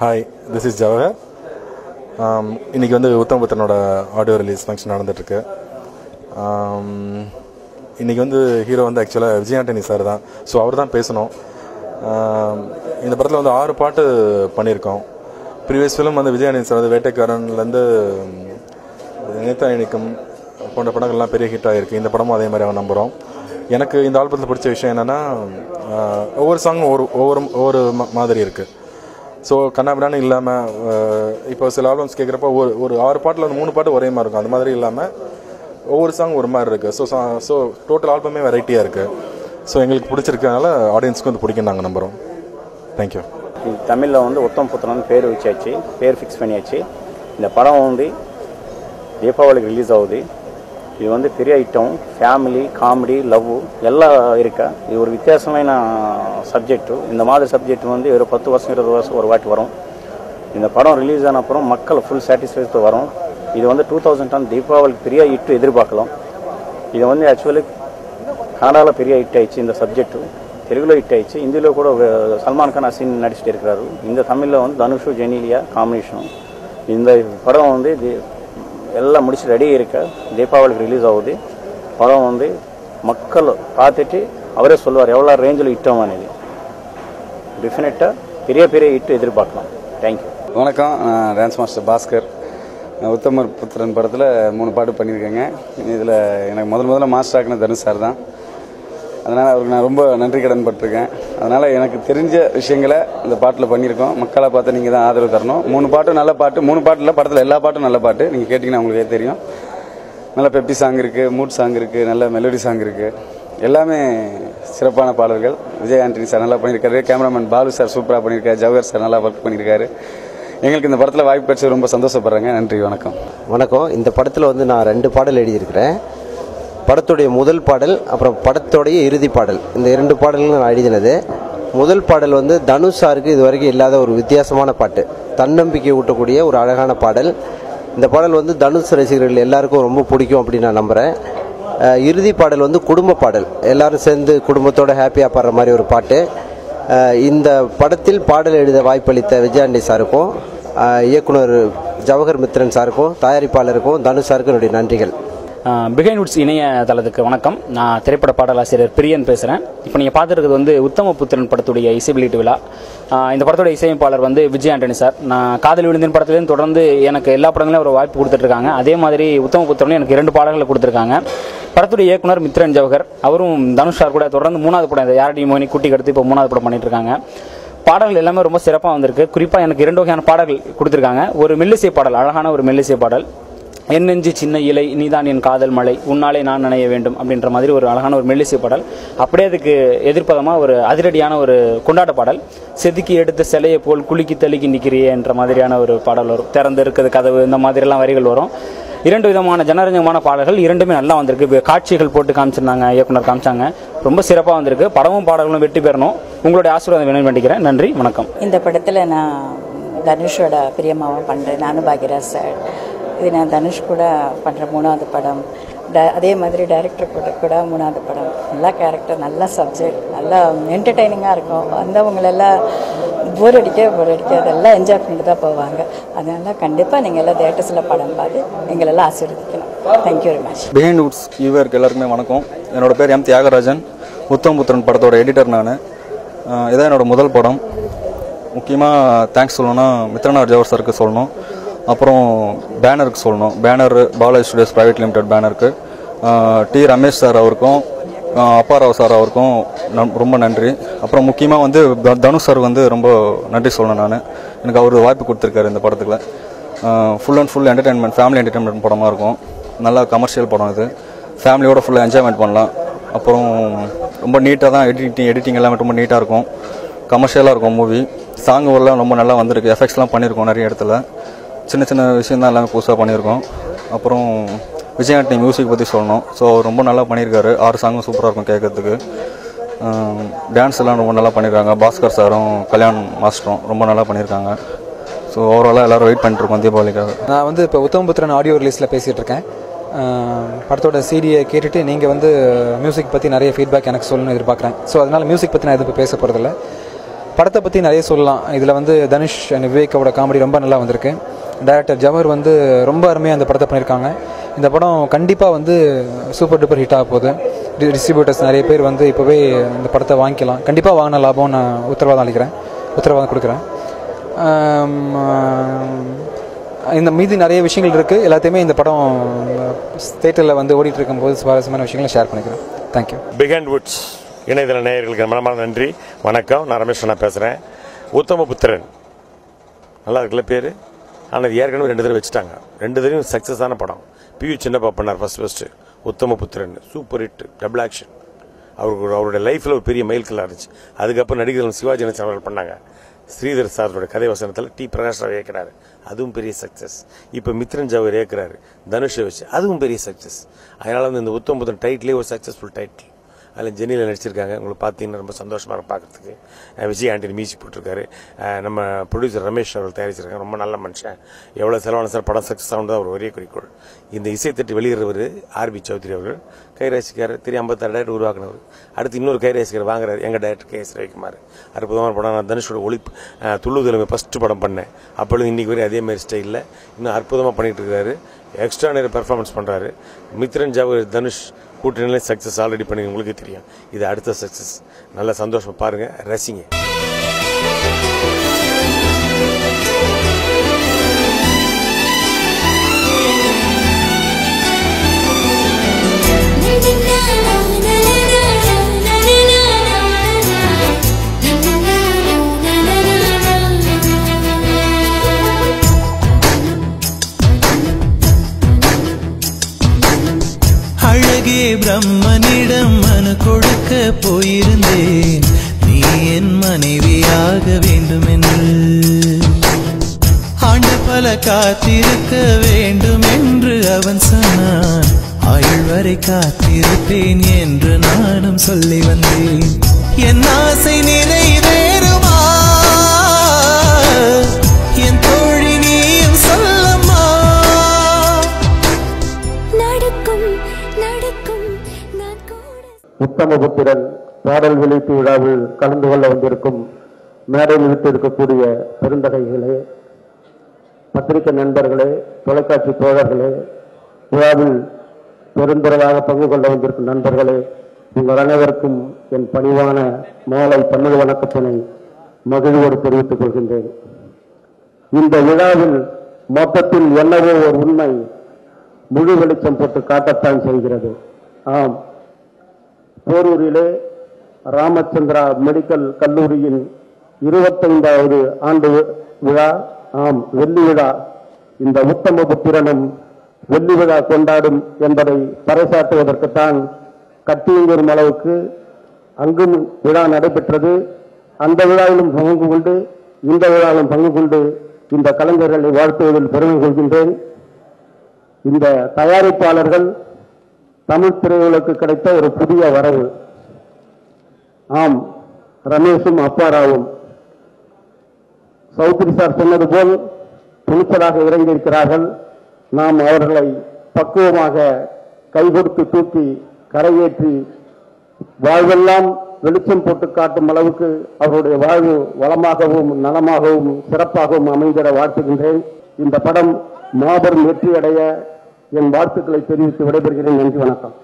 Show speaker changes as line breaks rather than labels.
Hi, this is Jawahar. இன்றைக்கி வந்து உத்தமபுத்திரனோட audio release function நடந்துகிட்ருக்கு. இன்றைக்கி வந்து ஹீரோ வந்து ஆக்சுவலாக விஜய் ஆண்டனி சார் தான். ஸோ அவர் தான் பேசணும். இந்த படத்தில் வந்து 6 பாட்டு பண்ணியிருக்கோம். ப்ரீவியஸ் ஃபிலிம் வந்து விஜய் ஆண்டனி சார் வந்து வேட்டைக்காரன்லேருந்து நேத்தா இணைக்கும் போன்ற படங்கள்லாம் பெரிய ஹிட் ஆகிருக்கு. இந்த படமும் அதே மாதிரி அவன் நம்புகிறோம். எனக்கு இந்த ஆல்பத்தில் பிடிச்ச விஷயம் என்னென்னா, ஒவ்வொரு சாங்கும் ஒவ்வொரு மாதிரி இருக்குது. ஸோ கண்ணாபிடான்னு இல்லாமல், இப்போ சில ஆல்பம்ஸ் கேட்குறப்ப ஒரு 6 பாட்டில் வந்து 3 பாட்டு ஒரே மாதிரி இருக்கும். அந்த மாதிரி இல்லாமல் ஒவ்வொரு சாங் ஒரு மாதிரி இருக்குது. ஸோ டோட்டல் ஆல்பமே வெரைட்டியாக இருக்குது. ஸோ எங்களுக்கு பிடிச்சிருக்கனால ஆடியன்ஸ்க்கு வந்து பிடிக்கும் நாங்கள் நம்புகிறோம். தேங்க்யூ.
தமிழில் வந்து உத்தமபுத்திரன் பேர் வச்சாச்சு, பேர் ஃபிக்ஸ் பண்ணியாச்சு. இந்த படம் வந்து தீபாவளிக்கு ரிலீஸ் ஆகுது. இது வந்து பெரிய ஐட்டம், ஃபேமிலி, காமெடி, லவ் எல்லாம் இருக்கா. இது ஒரு வித்தியாசமான சப்ஜெக்டு. இந்த மாதிரி சப்ஜெக்ட் வந்து ஒரு 10 வருஷம் 20 வருஷம் ஒரு வாட்டி வரும். இந்த படம் ரிலீஸ் ஆன அப்புறம் மக்கள் ஃபுல் சாட்டிஸ்ஃபைடு வரும். இது வந்து 2010 தீபாவளிக்கு பெரிய ஹிட் எதிர்பார்க்கலாம். இது வந்து ஆக்சுவலி கனடாவில் பெரிய ஹிட் ஆயிடுச்சு இந்த சப்ஜெக்டு. தெலுங்குல ஹிட் ஆயிடுச்சு. ஹிந்தியில் கூட சல்மான் கான் அசின் நடிச்சுட்டு இருக்கிறாரு. இந்த தமிழில் வந்து தனுஷு ஜெனிலியா காம்பினேஷன். இந்த படம் வந்து எல்லாம் முடிச்சு ரெடி இருக்க தீபாவளிக்கு ரிலீஸ் ஆகுது. படம் வந்து மக்கள் பார்த்துட்டு அவரே சொல்லுவார் எவ்வளோ ரேஞ்சில் ஹிட்டும் అనేది. டெஃபினட்டாக பெரிய பெரிய ஹிட் எதிர்பார்க்கலாம். தேங்க்யூ.
வணக்கம், நான் டான்ஸ் மாஸ்டர் பாஸ்கர். உத்தமபுத்திரன் படத்தில் 3 பாட்டு பண்ணியிருக்கேங்க. இதில் எனக்கு முதல்ல மாஸ்டர் ஆக்கின தனுஷ் சார் தான். அதனால் அவருக்கு நான் ரொம்ப நன்றி கடன் பட்டிருக்கேன். அதனால் எனக்கு தெரிஞ்ச விஷயங்களை இந்த பாட்டில் பண்ணியிருக்கோம். மக்களை பார்த்து நீங்கள் தான் ஆதரவு தரணும். 3 பாட்டும் நல்ல பாட்டு. 3 பாட்டில் படத்தில் எல்லா பாட்டும் நல்ல பாட்டு. நீங்கள் கேட்டிங்கன்னா உங்களுக்கே தெரியும். நல்ல பெப்பி சாங் இருக்குது, மூட் சாங் இருக்குது, நல்ல மெலோடி சாங் இருக்குது. எல்லாமே சிறப்பான பாடல்கள். விஜய் ஆண்டனி சார் நல்லா பண்ணியிருக்காரு. கேமராமேன் பாலு சார் சூப்பராக பண்ணியிருக்காரு. ஜவஹர் சார் நல்லா ஒர்க் பண்ணியிருக்காரு. எங்களுக்கு இந்த படத்தில் வாய்ப்பு கிடைச்சி ரொம்ப சந்தோஷப்படுறேங்க. நன்றி, வணக்கம்.
வணக்கம். இந்த படத்தில் வந்து நான் 2 பாடல் எழுதியிருக்கிறேன். படத்துடைய முதல் பாடல், அப்புறம் படத்துடைய இறுதி பாடல். இந்த 2 பாடல்கள் நான் எழுதினது. முதல் பாடல் வந்து தனுஷ் சாருக்கு இது வரைக்கும் இல்லாத ஒரு வித்தியாசமான பாட்டு, தன்னம்பிக்கை ஊட்டக்கூடிய ஒரு அழகான பாடல். இந்த பாடல் வந்து தனுஷ் ரசிகர்கள் எல்லாருக்கும் ரொம்ப பிடிக்கும் அப்படின்னு நான் நம்புகிறேன். இறுதி பாடல் வந்து குடும்ப பாடல், எல்லாரும் சேர்ந்து குடும்பத்தோடு ஹாப்பியாக பாடுற மாதிரி ஒரு பாட்டு. இந்த படத்தில் பாடல் எழுத வாய்ப்பளித்த விஜய் ஆண்டனி சாருக்கும், இயக்குனர் ஜவஹர் மித்ரன் சாருக்கும், தயாரிப்பாளருக்கும், தனுஷ் சாருக்கும் என்னுடைய நன்றிகள்.
பிஹைண்ட் வுட்ஸ் இணைய தளத்துக்கு வணக்கம். நான் திரைப்பட பாடலாசிரியர் பிரியன் பேசுகிறேன். இப்போ நீங்கள் பார்த்துருக்கிறது வந்து உத்தமபுத்திரன் படத்துடைய இசை வெளியீட்டு விழா. இந்த படத்தோட இசையமைப்பாளர் வந்து விஜய் ஆண்டனி சார். நான் காதல் விழுந்தின் படத்துலேருந்து தொடர்ந்து எனக்கு எல்லா படங்களையும் ஒரு வாய்ப்பு கொடுத்துட்ருக்காங்க. அதே மாதிரி உத்தமபுத்திரனும் எனக்கு 2 பாடல்களை கொடுத்துருக்காங்க. படத்துடைய இயக்குனர் மித்ரன் ஜவஹர், அவரும் தனுஷ் சார் கூட தொடர்ந்து 3வது படம், இந்த யாரடி மோனி குட்டி கடுத்து இப்போ 3வது படம் பண்ணிட்டு இருக்காங்க. பாடல்கள் எல்லாமே ரொம்ப சிறப்பாக வந்திருக்கு. குறிப்பாக எனக்கு 2 வகையான பாடல்கள் கொடுத்துருக்காங்க. ஒரு மெல்லிசை பாடல், அழகான ஒரு மெல்லிசை பாடல், என் நெஞ்சு சின்ன இலை நீதான் என் காதல் மலை உன்னாலே நான் நினைய வேண்டும் அப்படின்ற மாதிரி ஒரு அழகான ஒரு மெல்லிசை பாடல். அப்படியே அதுக்கு எதிர்ப்பதமாக ஒரு அதிரடியான ஒரு கொண்டாட்ட பாடல், செதுக்கி எடுத்த சிலையை போல் குலுக்கி தள்ளிக்கி நிற்கிறியே என்ற மாதிரியான ஒரு பாடல் வரும். திறந்து இருக்கிறது கதவு, இந்த மாதிரிலாம் வரிகள் வரும். 2 விதமான ஜனரஞ்சகமான பாடல்கள், 2மே நல்லா வந்திருக்கு. காட்சிகள் போட்டு காமிச்சிருந்தாங்க, இயக்குனர் காமிச்சாங்க. ரொம்ப சிறப்பாக வந்திருக்கு. படமும் பாடல்களும் வெற்றி பெறணும். உங்களுடைய ஆசீர்வாதம் வேணும்னு வேண்டிக்கிறேன். நன்றி, வணக்கம்.
இந்த படத்தில் நான் தனுஷோட பிரியமாவும் பண்ணுறேன். நானும் பாக்யராஜ் சார். இது நான் தனுஷ் கூட பண்ணுற 3வது படம். அதே மாதிரி டைரக்டர் கூட 3வது படம். நல்ல கேரக்டர், நல்ல சப்ஜெக்ட், நல்லா என்டர்டெய்னிங்காக இருக்கும். வந்தவங்களெல்லாம் போர் அதெல்லாம் என்ஜாய் பண்ணிட்டு தான் போவாங்க. அதனால கண்டிப்பாக நீங்கள் எல்லாம் தியேட்டர்ஸில் படம் பார்த்து எங்களெல்லாம் ஆசீர்வதிக்கணும். Thank you very much.
Behindwoods வியூவருக்கு எல்லாருக்குமே வணக்கம். என்னோட பேர் எம் தியாகராஜன். உத்தமபுத்திரன் படத்தோட எடிட்டர் நான். இதான் என்னோட முதல் படம். முக்கியமாக தேங்க்ஸ் சொல்லணும்னா மித்ரனார் ஜவஹர் சாருக்கு சொல்லணும். அப்புறம் பேனருக்கு சொல்லணும். Banner Balaji studios private limited பேனருக்கு, டி ரமேஷ் சார் அவருக்கும், அப்பாராவ் சார் அவருக்கும் ரொம்ப நன்றி. அப்புறம் முக்கியமாக வந்து தனுஷ் சார் வந்து ரொம்ப நன்றி சொல்லணும். நான் எனக்கு அவர் வாய்ப்பு கொடுத்துருக்காரு இந்த படத்துக்குள்ள. Full and full entertainment, family entertainment படமாக இருக்கும். நல்லா கமர்ஷியல் படம் இது. ஃபேமிலியோட ஃபுல்லாக என்ஜாய்மெண்ட் பண்ணலாம். அப்புறம் ரொம்ப நீட்டாக தான் எடிட்டிங் எல்லாமே ரொம்ப நீட்டாக இருக்கும். கமர்ஷியலாக இருக்கும் மூவி. சாங் எல்லாம் ரொம்ப நல்லா வந்திருக்கு. எஃபெக்ட்ஸ்லாம் பண்ணியிருக்கோம் நிறைய இடத்துல. சின்ன சின்ன விஷயம் தான் எல்லாமே புதுசாக பண்ணியிருக்கோம். அப்புறம் விஜய் ஆண்டனி மியூசிக் பற்றி சொல்லணும். ஸோ ரொம்ப நல்லா பண்ணியிருக்காரு. 6 சாங்கும் சூப்பராக இருக்கும் கேட்கறதுக்கு. டான்ஸ் எல்லாம் ரொம்ப நல்லா பண்ணியிருக்காங்க. பாஸ்கர் சாரும் கல்யாண் மாஸ்டரும் ரொம்ப நல்லா பண்ணியிருக்காங்க. ஸோ ஓவராலாக எல்லோரும் வெயிட் பண்ணிட்டுருக்கோம் தீபாவளிக்காக.
நான் வந்து இப்போ உத்தமபுத்திரன் ஆடியோ ரிலீஸில் பேசிகிட்டு இருக்கேன். படத்தோட சிடியை கேட்டுட்டு நீங்கள் வந்து மியூசிக் பற்றி நிறைய ஃபீட்பேக் எனக்கு சொல்லணும்னு எதிர்பார்க்குறேன். ஸோ அதனால் மியூசிக் பற்றி நான் எதுவும் பேச போகிறதில்ல. படத்தை பற்றி நிறைய சொல்லலாம். இதில் வந்து தனுஷ் அண்ட் விவேக்கோட காமெடி ரொம்ப நல்லா வந்திருக்கு. டைரக்டர் ஜவஹர் வந்து ரொம்ப அருமையாக அந்த படத்தை பண்ணியிருக்காங்க. இந்த படம் கண்டிப்பாக வந்து சூப்பர் டூப்பர் ஹிட் ஆக போகுது. டிஸ்ட்ரிபியூட்டர்ஸ் நிறைய பேர் வந்து இப்போவே இந்த படத்தை வாங்கிக்கலாம். கண்டிப்பாக வாங்கின லாபம் நான் உத்தரவாதம் கொடுக்குறேன். இந்த மீதி நிறைய விஷயங்கள் இருக்குது. எல்லாத்தையுமே இந்த படம் தேட்டரில் வந்து ஓடிட்டு இருக்கும்போது சுவாரஸ்யமான விஷயங்களை ஷேர் பண்ணிக்கிறேன். தேங்க்யூ.
பிகைண்ட் வுட்ஸ் இணையதள நேயர்களுக்கு மனமான நன்றி, வணக்கம். நான் ரமேஷ் அண்ணா பேசுகிறேன். உத்தமபுத்திரன் நல்லா இருக்குல்ல பேர், ஆனால் ஏற்கனவே 2 தடவை வச்சுட்டாங்க. 2 தடவையும் சக்ஸஸான படம். பியூ சின்னப்பா பண்ணார் first Uthamaputhiran, super hit, double action. அவருடைய லைஃப்பில் ஒரு பெரிய மைல்கல்லாக இருந்துச்சு. அதுக்கப்புறம் நடிகர்கள் சிவாஜி கணேசன் அவர்கள் பண்ணாங்க. ஸ்ரீதர் சாரோட கதை வசனத்தில் டி பிரகாஷ் ராவ் இயக்கிறாரு, அதுவும் பெரிய சக்ஸஸ். இப்போ மித்ரன் ஜவஹர் இயக்கிறாரு தனுஷை வச்சு, அதுவும் பெரிய சக்ஸஸ். அதனால வந்து இந்த உத்தமபுத்திரன் டைட்டிலே ஒரு சக்ஸஸ்ஃபுல் டைட்டில். அதில் ஜெனியில் நடிச்சிருக்காங்க. உங்களுக்கு பார்த்தீங்கன்னா ரொம்ப சந்தோஷமாக பார்க்குறதுக்கு. விஜய் ஆண்டனி மியூசிக் போட்டிருக்காரு. நம்ம ப்ரொடியூசர் ரமேஷ் அவர்கள் தயாரிச்சிருக்காங்க. ரொம்ப நல்ல மனுஷன். எவ்வளோ செலவான சார் படம் சக்ஸஸ் ஆகுது அவர் ஒரே குறிக்கோள். இந்த இசைத்தட்டு வெளியிடுறவர் ஆர்பி சௌத்ரி அவர்கள், கைராசிக்காரர், 56 டைரக்டர் உருவாக்குனவர். அடுத்து இன்னொரு கைராசிக்காரர் வாங்குறாரு, எங்கள் டைரக்டர் KS ரவிக்குமார். அற்புதமான படம். நான் தனுஷோட துள்ளுதலுமே ஃபஸ்ட்டு படம் பண்ணேன். அப்பொழுது இன்றைக்கி வரை அதேமாதிரி ஸ்டைலில் இன்னும் அற்புதமாக பண்ணிகிட்டு இருக்கிறாரு. எக்ஸ்ட்ரானரி பெர்ஃபார்மன்ஸ் பண்ணுறாரு. மித்ரன் ஜவஹர் தனுஷ் கூட்டணியில சக்ஸஸ் ஆல்ரெடி பண்ணி உங்களுக்கு தெரியும். இது அடுத்த சக்ஸஸ். நல்ல சந்தோஷமா பாருங்க, ரசிங்க.
அழகே பிரம்மனிடம் மனு கொடுக்க போயிருந்தேன், நீ என் மனைவியாக வேண்டும் என்று. ஆண்டு பல காத்திருக்க வேண்டும் என்று அவன் சொன்னான். ஆயுள் வரை காத்திருப்பேன் என்று நானும் சொல்லி வந்தேன். என் ஆசை நிறைவேறுமா என் தோழி, நீயும் சொல்லம்மா.
உத்தமபுத்திரன் பாடல் வெளியீட்டு விழாவில் கலந்து கொள்ள வந்திருக்கும் மேடையில் விட்டிருக்கக்கூடிய பெருந்தகைகளே, பத்திரிகை நண்பர்களே, தொலைக்காட்சி தோழர்களே, விழாவில் பெருந்திரளாக பங்கு கொள்ள வந்திருக்கும் நண்பர்களே, உங்கள் அனைவருக்கும் என் பணிவான மாலை தமிழ் வணக்கத்தினை மகிழ்வோடு தெரிவித்துக் கொள்கின்றேன். இந்த விழாவில் மொத்தத்தில் என்னவோ ஒரு உண்மை முழு வெளிச்சம் போட்டு காட்டத்தான் செய்கிறது. ஆம், போரூரிலே ராமச்சந்திரா மெடிக்கல் கல்லூரியின் 25வது ஆண்டு விழா, ஆம் வெள்ளி விழா. இந்த உத்தமபுத்திரனும் வெள்ளி விழா கொண்டாடும் என்பதை பறைசாட்டுவதற்குத்தான் கட்டியங்கூரும் அளவுக்கு அங்கும் விழா நடைபெற்றது. அந்த விழாவிலும் பங்கு கொண்டு இந்த விழாவிலும் பங்கு கொண்டு இந்த கலைஞர்களை வாழ்த்துவதில் பெருமை கொள்கின்றேன். இந்த தயாரிப்பாளர்கள் தமிழ் திரையுலகுக்கு கிடைத்த ஒரு புதிய வரவு. ஆம், ரமேஷும் அப்பாராவும் சௌத்ரி சார் சொன்னது போல் துணிச்சலாக இறங்கியிருக்கிறார்கள். நாம் அவர்களை பக்குவமாக கைகொடுத்து தூக்கி கரையேற்றி வாழ்வெல்லாம் வெளிச்சம் போட்டு காட்டும் அளவுக்கு அவருடைய வாழ்வு வளமாகவும் நலமாகவும் சிறப்பாகவும் அமைந்திட வாழ்த்துகின்றேன். இந்த படம் மாபெரும் வெற்றி அடைய என் வாழ்த்துக்களை தெரிவித்து விடைபெறுகிறேன். நன்றி, வணக்கம்.